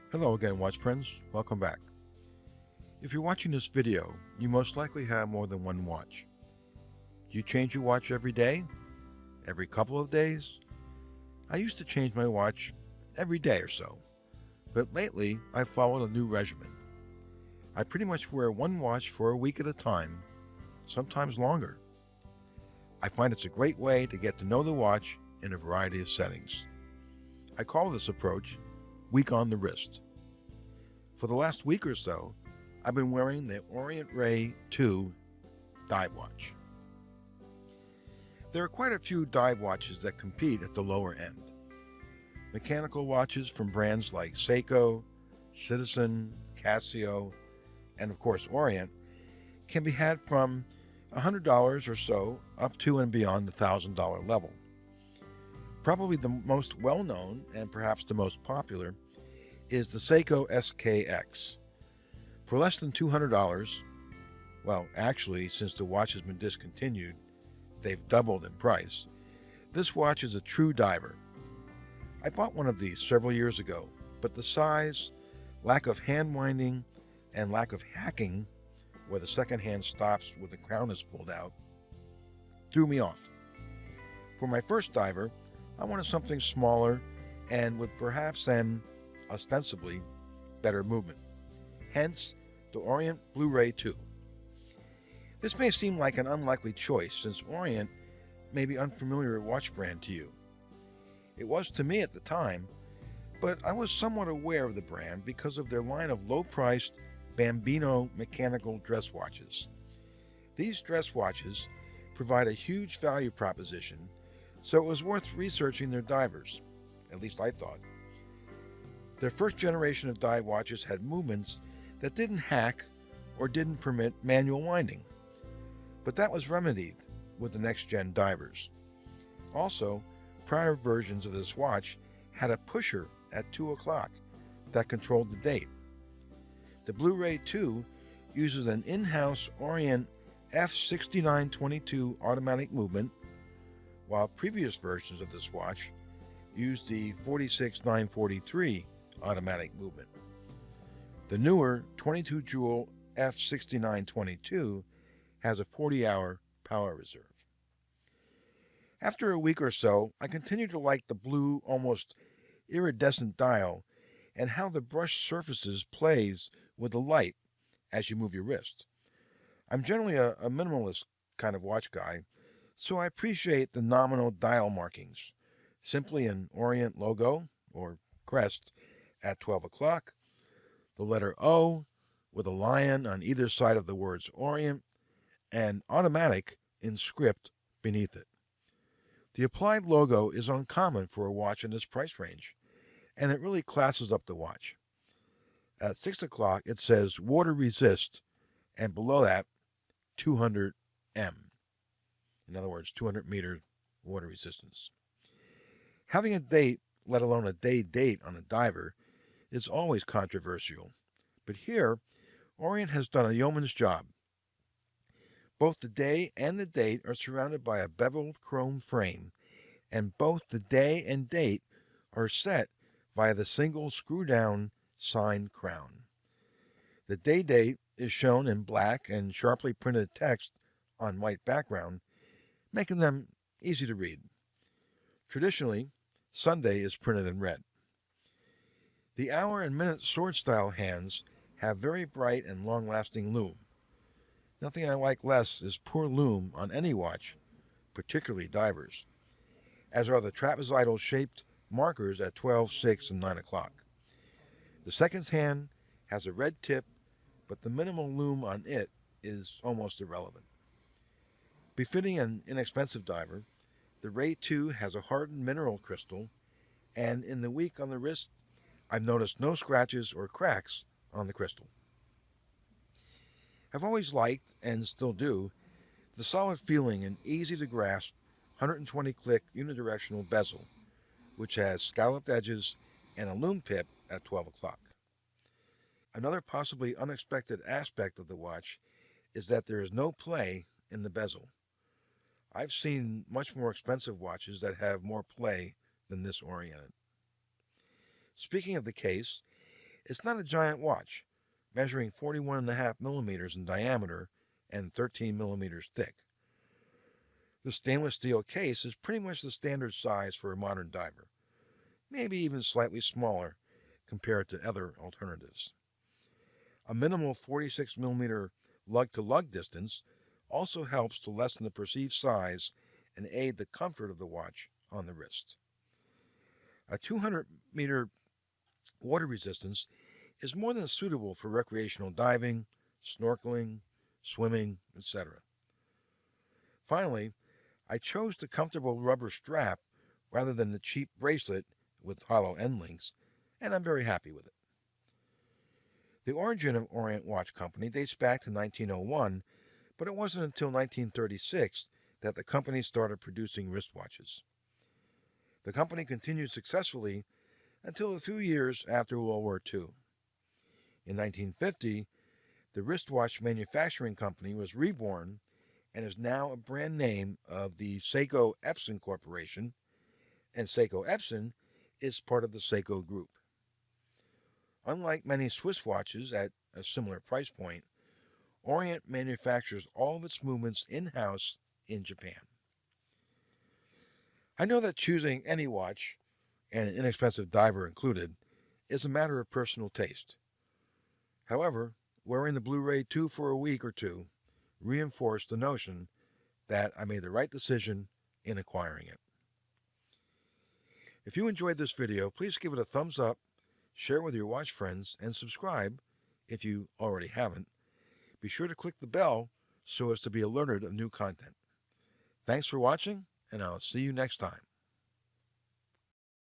Hello again, watch friends. Welcome back. If you're watching this video, you most likely have more than one watch. Do you change your watch every day? Every couple of days? I used to change my watch every day or so, but lately I've followed a new regimen. I pretty much wear one watch for a week at a time, sometimes longer. I find it's a great way to get to know the watch in a variety of settings. I call this approach week on the wrist. For the last week or so, I've been wearing the Orient Ray 2 dive watch. There are quite a few dive watches that compete at the lower end. Mechanical watches from brands like Seiko, Citizen, Casio, and of course Orient can be had from $100 or so up to and beyond the $1,000 level. Probably the most well-known and perhaps the most popular is the Seiko SKX. For less than $200, well, actually, since the watch has been discontinued, they've doubled in price. This watch is a true diver. I bought one of these several years ago, but the size, lack of hand winding, and lack of hacking, where the second hand stops where the crown is pulled out, threw me off. For my first diver, I wanted something smaller and with perhaps an ostensibly better movement. Hence, the Orient Blue Ray 2. This may seem like an unlikely choice since Orient may be unfamiliar watch brand to you. It was to me at the time, but I was somewhat aware of the brand because of their line of low-priced Bambino mechanical dress watches. These dress watches provide a huge value proposition, so it was worth researching their divers, at least I thought. Their first generation of dive watches had movements that didn't hack or didn't permit manual winding, but that was remedied with the next-gen divers. Also, prior versions of this watch had a pusher at 2 o'clock that controlled the date. The Blue Ray 2 uses an in-house Orient F6922 automatic movement, while previous versions of this watch used the 46943 automatic movement. The newer 22 jewel F6922 has a 40-hour power reserve. After a week or so, I continued to like the blue, almost iridescent dial and how the brushed surfaces plays with the light as you move your wrist. I'm generally a minimalist kind of watch guy, so I appreciate the nominal dial markings. Simply an Orient logo, or crest, at 12 o'clock, the letter O with a lion on either side of the words Orient, and automatic in script beneath it. The applied logo is uncommon for a watch in this price range, and it really classes up the watch. At 6 o'clock it says water resist, and below that 200 M. In other words, 200 meter water resistance. Having a date, let alone a day date on a diver, is always controversial, but here Orient has done a yeoman's job. Both the day and the date are surrounded by a beveled chrome frame, and both the day and date are set via the single screw-down sign crown. The day date is shown in black and sharply printed text on white background, making them easy to read. Traditionally, Sunday is printed in red. The hour and minute sword-style hands have very bright and long-lasting lume. Nothing I like less is poor lume on any watch, particularly divers, as are the trapezoidal-shaped markers at 12, 6, and 9 o'clock. The seconds hand has a red tip, but the minimal lume on it is almost irrelevant. Befitting an inexpensive diver, the Ray 2 has a hardened mineral crystal, and in the week on the wrist, I've noticed no scratches or cracks on the crystal. I've always liked, and still do, the solid feeling and easy to grasp 120 click unidirectional bezel, which has scalloped edges and a lume pip at 12 o'clock. Another possibly unexpected aspect of the watch is that there is no play in the bezel. I've seen much more expensive watches that have more play than this Orient. Speaking of the case, It's not a giant watch, measuring 41.5 millimeters in diameter and 13 millimeters thick. The stainless steel case is pretty much the standard size for a modern diver, maybe even slightly smaller compared to other alternatives. A minimal 46 millimeter lug-to-lug distance also helps to lessen the perceived size and aid the comfort of the watch on the wrist. A 200-meter water resistance is more than suitable for recreational diving, snorkeling, swimming, etc. Finally, I chose the comfortable rubber strap rather than the cheap bracelet with hollow end links, and I'm very happy with it. The origin of Orient Watch Company dates back to 1901, but it wasn't until 1936 that the company started producing wristwatches. The company continued successfully until a few years after World War II. In 1950, the wristwatch manufacturing company was reborn and is now a brand name of the Seiko Epson Corporation, and Seiko Epson is part of the Seiko Group. Unlike many Swiss watches at a similar price point, Orient manufactures all of its movements in-house in Japan. I know that choosing any watch, and an inexpensive diver included, is a matter of personal taste. However, wearing the Blue Ray 2 for a week or two reinforced the notion that I made the right decision in acquiring it. If you enjoyed this video, please give it a thumbs up, share it with your watch friends, and subscribe if you already haven't. Be sure to click the bell so as to be alerted of new content. Thanks for watching, and I'll see you next time.